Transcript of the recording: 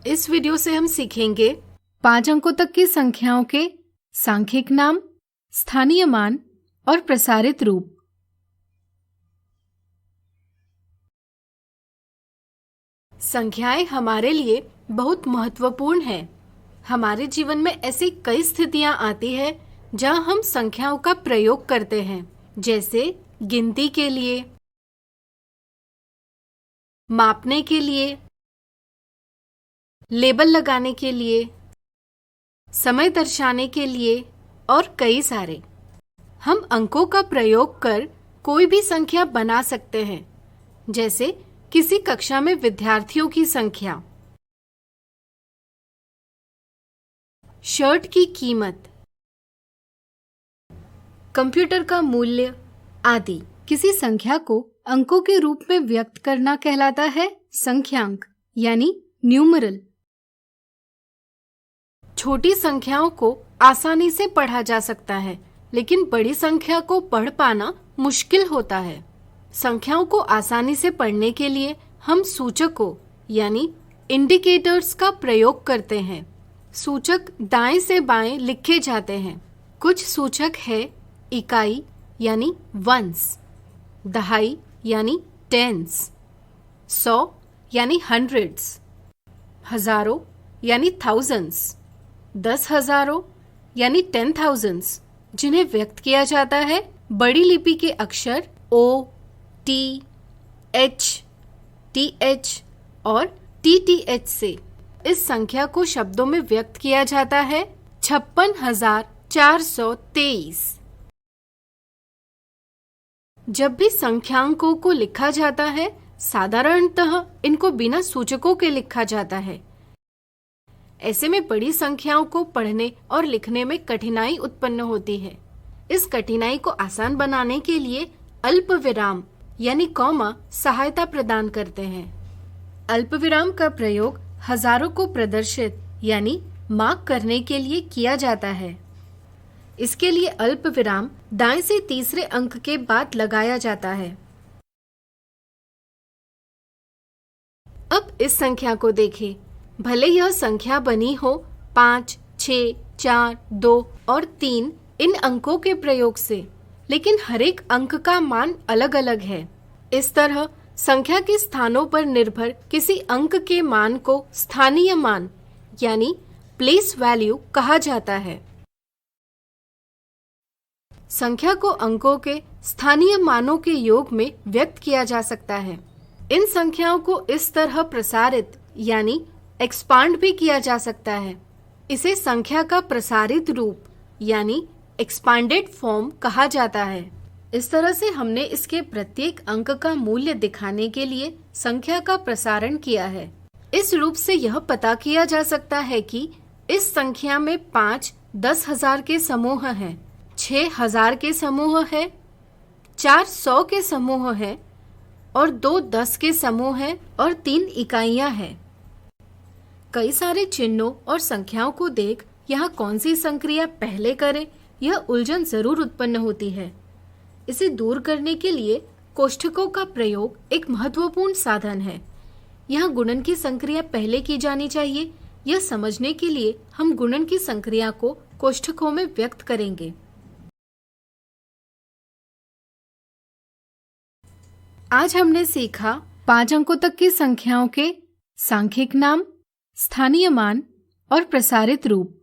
इस वीडियो से हम सीखेंगे 5 अंकों तक की संख्याओं के सांख्यिक नाम, स्थानीय मान और प्रसारित रूप। संख्याएं हमारे लिए बहुत महत्वपूर्ण हैं। हमारे जीवन में ऐसी कई स्थितियां आती हैं जहां हम संख्याओं का प्रयोग करते हैं, जैसे गिनती के लिए, मापने के लिए, लेबल लगाने के लिए, समय दर्शाने के लिए और कई सारे। हम अंकों का प्रयोग कर कोई भी संख्या बना सकते हैं, जैसे किसी कक्षा में विद्यार्थियों की संख्या, शर्ट की कीमत, कंप्यूटर का मूल्य आदि। किसी संख्या को अंकों के रूप में व्यक्त करना कहलाता है संख्यांक यानी न्यूमरल। छोटी संख्याओं को आसानी से पढ़ा जा सकता है, लेकिन बड़ी संख्या को पढ़ पाना मुश्किल होता है। संख्याओं को आसानी से पढ़ने के लिए हम सूचकों यानी इंडिकेटर्स का प्रयोग करते हैं। सूचक दाएं से बाएं लिखे जाते हैं। कुछ सूचक है इकाई यानी वंस, दहाई यानी टेंस, 100 यानी हंड्रेड्स, हजारों यानी थाउजेंड्स, 10,000 यानी 10,000s, जिन्हें व्यक्त किया जाता है बड़ी लिपि के अक्षर O, T, H, TH और TTH से। इस संख्या को शब्दों में व्यक्त किया जाता है 56,423। जब भी संख्यांकों को लिखा जाता है, साधारणतः इनको बिना सूचकों के लिखा जाता है। ऐसे में बड़ी संख्याओं को पढ़ने और लिखने में कठिनाई उत्पन्न होती है। इस कठिनाई को आसान बनाने के लिए अल्पविराम यानी कॉमा सहायता प्रदान करते हैं। अल्पविराम का प्रयोग हजारों को प्रदर्शित यानी मार्क करने के लिए किया जाता है। इसके लिए अल्पविराम दाएं से तीसरे अंक के बाद लगाया जाता है। अब इस संख्या को देखें। भले यह संख्या बनी हो 5, 6, 4, 2 और 3 इन अंकों के प्रयोग से, लेकिन हर एक अंक का मान अलग अलग है। इस तरह संख्या के स्थानों पर निर्भर किसी अंक के मान को स्थानीय मान यानी प्लेस वैल्यू कहा जाता है। संख्या को अंकों के स्थानीय मानों के योग में व्यक्त किया जा सकता है। इन संख्याओं को इस तरह प्रसारित यानी एक्सपांड भी किया जा सकता है। इसे संख्या का प्रसारित रूप यानी एक्सपांडेड फॉर्म कहा जाता है। इस तरह से हमने इसके प्रत्येक अंक का मूल्य दिखाने के लिए संख्या का प्रसारण किया है। इस रूप से यह पता किया जा सकता है कि इस संख्या में 5 10,000 के समूह हैं, 6 1000 के समूह है, 4 100 के समूह है और 2 10 के समूह है और 3 इकाइयां हैं। कई सारे चिन्हों और संख्याओं को देख यहाँ कौन सी संक्रिया पहले करें, यह उलझन जरूर उत्पन्न होती है। इसे दूर करने के लिए कोष्ठकों का प्रयोग एक महत्वपूर्ण साधन है। यहाँ गुणन की संक्रिया पहले की जानी चाहिए। यह समझने के लिए हम गुणन की संक्रिया को कोष्ठकों में व्यक्त करेंगे। आज हमने सीखा 5 अंकों तक की संख्याओं के सांख्यिक नाम, स्थानीय मान और प्रसारित रूप।